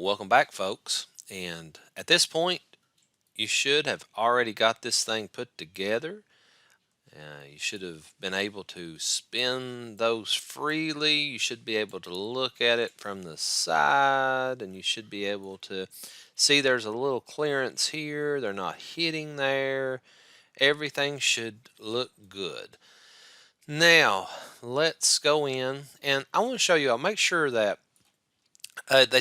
Welcome back, folks. And at this point, you should have already got this thing put together. You should have been able to spin those freely. You should be able to look at it from the side, and you should be able to see there's a little clearance here. They're not hitting there. Everything should look good. Now, let's go in, and I want to show you. I'll make sure that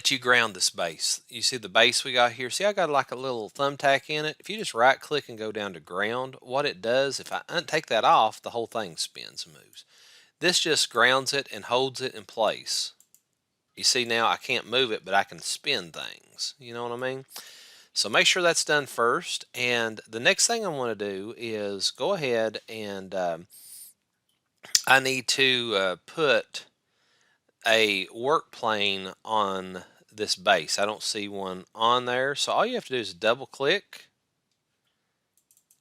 you ground this base. You see the base we got here? See, I got like a little thumbtack in it. If you just right click and go down to ground, what it does, if I take that off, the whole thing spins and moves. This just grounds it and holds it in place. You see now I can't move it, but I can spin things. You know what I mean? So make sure that's done first. And the next thing I want to do is go ahead and I need to put a work plane on this base. I don't see one on there. So all you have to do is double click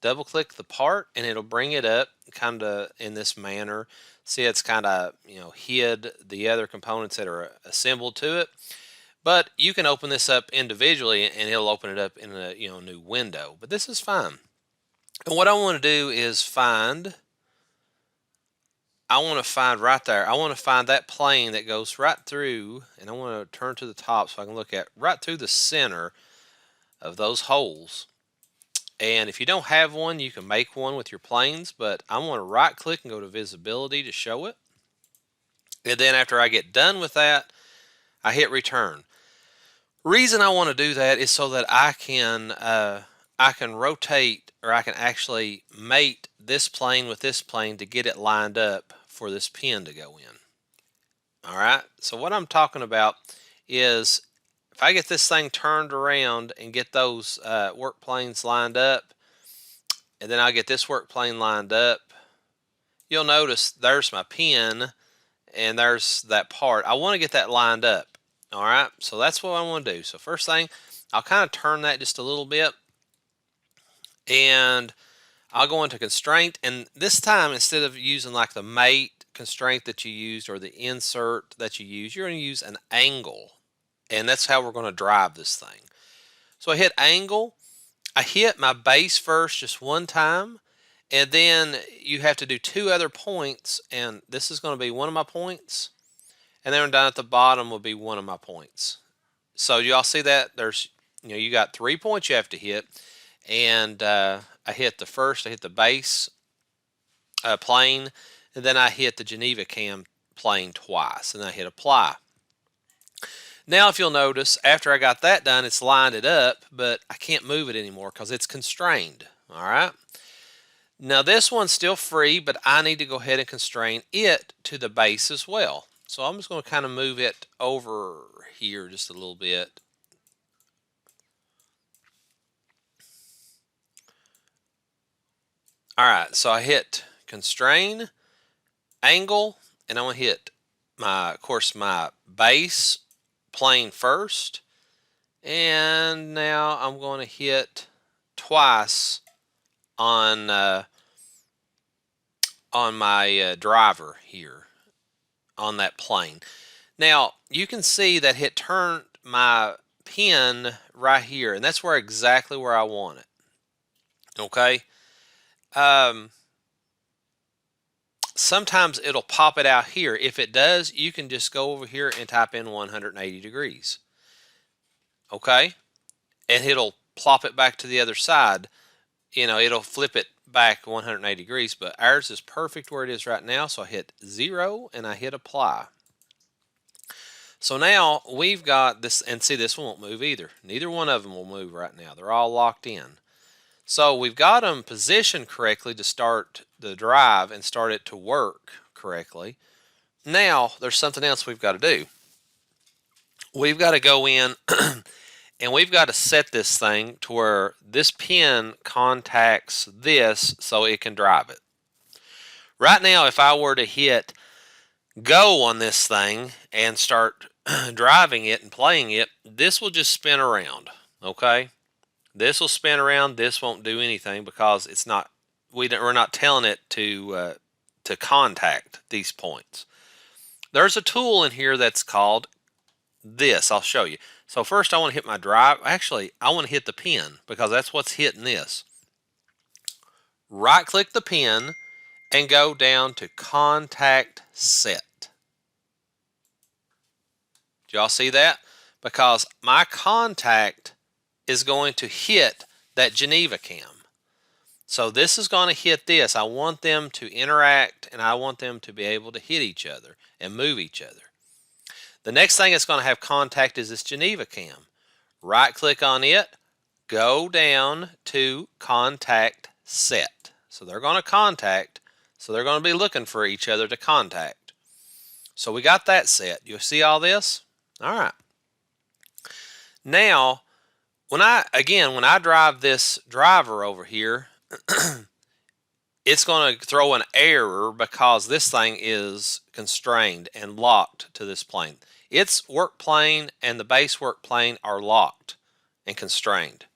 the part, and it'll bring it up kind of in this manner. See, it's kind of, hid the other components that are assembled to it. But you can open this up individually and it'll open it up in a new window. But this is fine. And what I want to do is I want to find right there. I want to find that plane that goes right through, and I want to turn to the top so I can look at right through the center of those holes. And if you don't have one, you can make one with your planes, but I want to right click and go to visibility to show it. And then after I get done with that, I hit return. Reason I want to do that is so that I can rotate, or I can actually mate this plane with this plane to get it lined up for this pin to go in. Alright, so what I'm talking about is if I get this thing turned around and get those work planes lined up, and then I get this work plane lined up, you'll notice there's my pin and there's that part. I want to get that lined up. Alright, so that's what I want to do. So first thing, I'll kind of turn that just a little bit, and I'll go into constraint, and this time instead of using like the mate constraint that you used or the insert that you use, you're going to use an angle, and that's how we're going to drive this thing. So I hit angle, I hit my base first just one time, and then you have to do two other points, and this is going to be one of my points, and then down at the bottom will be one of my points. So y'all see that there's, you got 3 points you have to hit, and I hit the base plane, and then I hit the Geneva cam plane twice, and I hit apply. Now if you'll notice, after I got that done, it's lined it up, but I can't move it anymore because it's constrained. Alright, now this one's still free, but I need to go ahead and constrain it to the base as well. So I'm just going to kind of move it over here just a little bit. Alright, so I hit constrain, angle, and I'm going to hit my base plane first. And now I'm going to hit twice on my driver here on that plane. Now you can see that it turned my pin right here, and that's exactly where I want it. Okay. Sometimes it'll pop it out here. If it does, you can just go over here and type in 180 degrees. Okay? And it'll plop it back to the other side. It'll flip it back 180 degrees, but ours is perfect where it is right now. So I hit 0 and I hit apply. So now we've got this, and see, this one won't move either. Neither one of them will move right now. They're all locked in. So we've got them positioned correctly to start the drive and start it to work correctly. Now there's something else we've got to do. We've got to go in and we've got to set this thing to where this pin contacts this so it can drive it. Right now, if I were to hit go on this thing and start driving it and playing it, this will just spin around. Okay? This will spin around. This won't do anything because it's not. We're not telling it to contact these points. There's a tool in here that's called this. I'll show you. So first I want to hit my drive. Actually, I want to hit the pin because that's what's hitting this. Right click the pin and go down to contact set. Do y'all see that? Because my contact is going to hit that Geneva cam. So this is going to hit this. I want them to interact and I want them to be able to hit each other and move each other. The next thing that's going to have contact is this Geneva cam. Right click on it, go down to contact set. So they're going to contact, so they're going to be looking for each other to contact. So we got that set. You see all this? All right. Now, when I drive this driver over here, it's going to throw an error because this thing is constrained and locked to this plane. Its work plane and the base work plane are locked and constrained.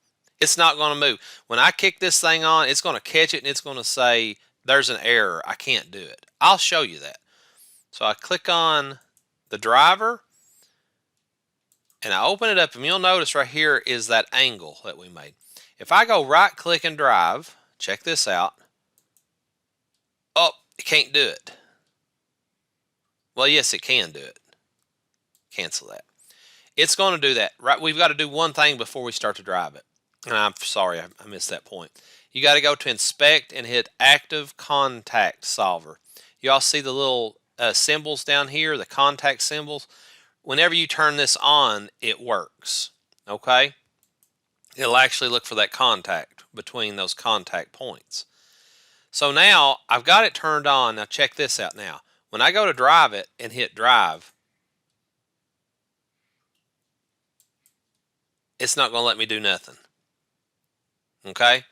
It's not going to move. When I kick this thing on, it's going to catch it and it's going to say, there's an error. I can't do it. I'll show you that. So I click on the driver and I open it up, and you'll notice right here is that angle that we made. If I go right click and drive, check this out. Oh, it can't do it. Well, yes, it can do it. Cancel that. It's going to do that. Right, we've got to do one thing before we start to drive it. And I'm sorry, I missed that point. You got to go to inspect and hit active contact solver. You all see the little symbols down here, the contact symbols. Whenever you turn this on, it works. Okay? It'll actually look for that contact between those contact points. So now I've got it turned on. Now check this out now. When I go to drive it and hit drive, it's not going to let me do nothing. Okay?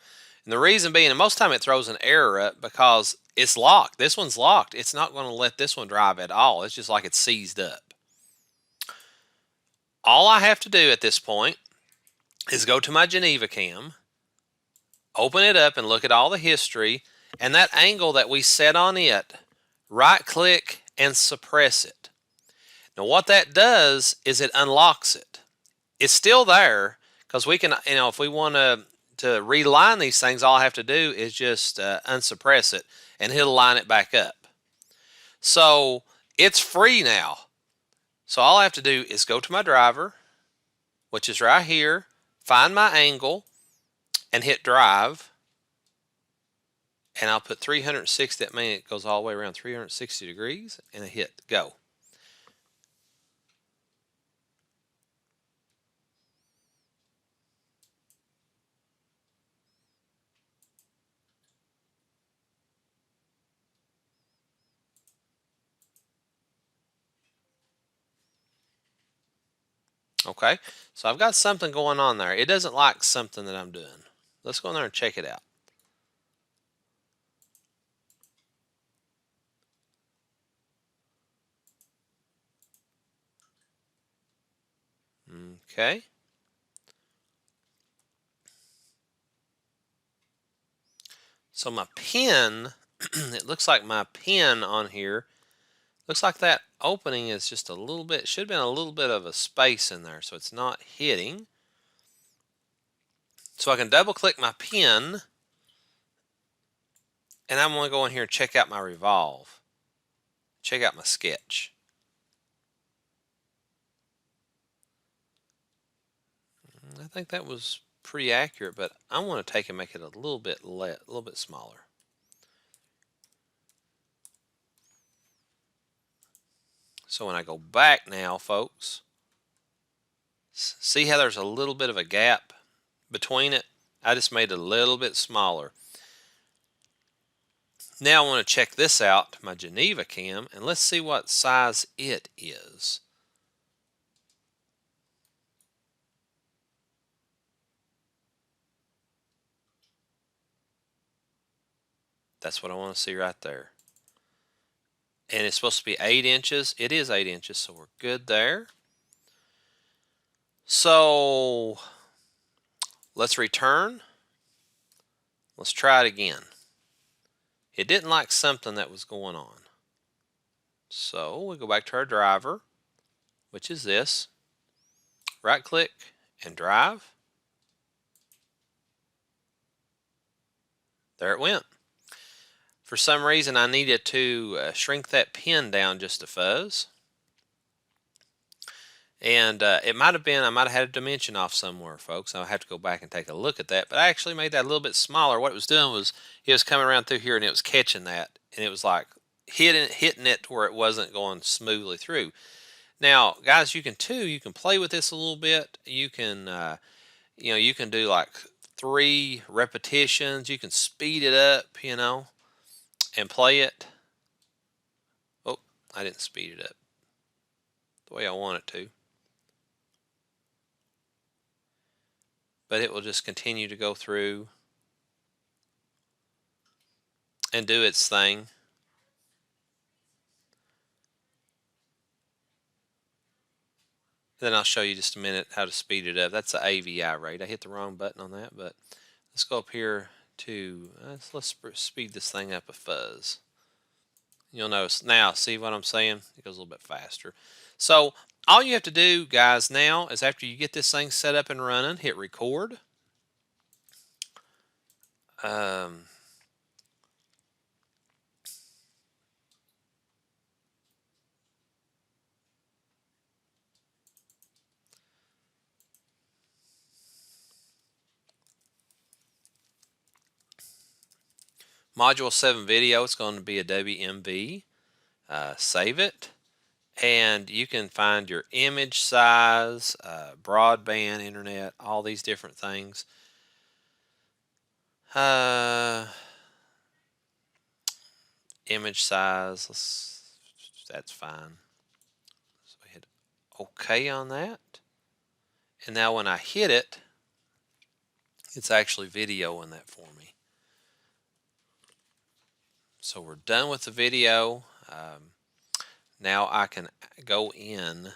And the reason being, and most of the time it throws an error up because it's locked. This one's locked. It's not going to let this one drive at all. It's just like it's seized up. All I have to do at this point is go to my Geneva cam, open it up and look at all the history, and that angle that we set on it, right click and suppress it. Now what that does is it unlocks it. It's still there because we can, if we want to reline these things, all I have to do is just unsuppress it and it'll line it back up. So it's free now. So all I have to do is go to my driver, which is right here, find my angle, and hit drive. And I'll put 360, that means it goes all the way around 360 degrees, and I hit go. Okay, so I've got something going on there. It doesn't like something that I'm doing. Let's go in there and check it out. Okay. So my pin, it looks like my pin on here, looks like that opening is just a little bit, should have been a little bit of a space in there, so it's not hitting. So I can double click my pin, and I'm going to go in here and check out my revolve. Check out my sketch. I think that was pretty accurate, but I want to take and make it a little bit smaller. So when I go back now, folks, see how there's a little bit of a gap between it? I just made it a little bit smaller. Now I want to check this out, my Geneva cam, and let's see what size it is. That's what I want to see right there. And it's supposed to be 8 inches. It is 8 inches, so we're good there. So let's return. Let's try it again. It didn't like something that was going on. So we go back to our driver, which is this. right click and drive. There it went. For some reason I needed to shrink that pin down just a fuzz. And it might have been, I might have had a dimension off somewhere, folks. I'll have to go back and take a look at that. But I actually made that a little bit smaller. What it was doing was it was coming around through here and it was catching that. And it was like hitting it where it wasn't going smoothly through. Now, guys, you can play with this a little bit. You can, you can do like 3 repetitions. You can speed it up, and play it. Oh, I didn't speed it up the way I want it to. But it will just continue to go through and do its thing. Then I'll show you just a minute how to speed it up. That's the AVI rate. I hit the wrong button on that, but let's go up here to, let's speed this thing up a fuzz. You'll notice now, see what I'm saying? It goes a little bit faster. So all you have to do, guys, now is after you get this thing set up and running, hit record. Module 7 video, it's going to be a WMV. Save it. And you can find your image size, broadband, internet, all these different things. Image size, that's fine. So I hit OK on that. And now when I hit it, it's actually videoing that for me. So we're done with the video. Now I can go in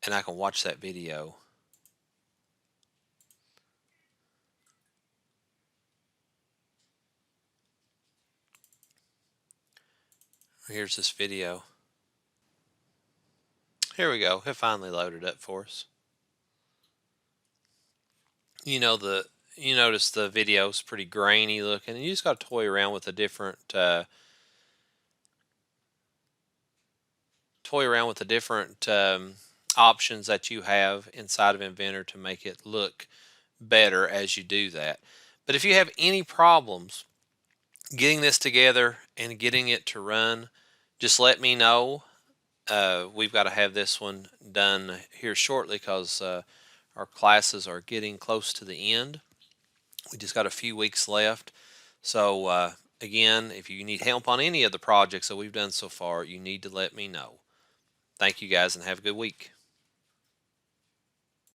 and I can watch that video. Here's this video. Here we go. It finally loaded up for us. You notice the video's pretty grainy looking, and you just got to toy around with the different options that you have inside of Inventor to make it look better as you do that. But if you have any problems getting this together and getting it to run, just let me know. We've got to have this one done here shortly because our classes are getting close to the end. We just got a few weeks left. So again, if you need help on any of the projects that we've done so far, you need to let me know. Thank you guys and have a good week.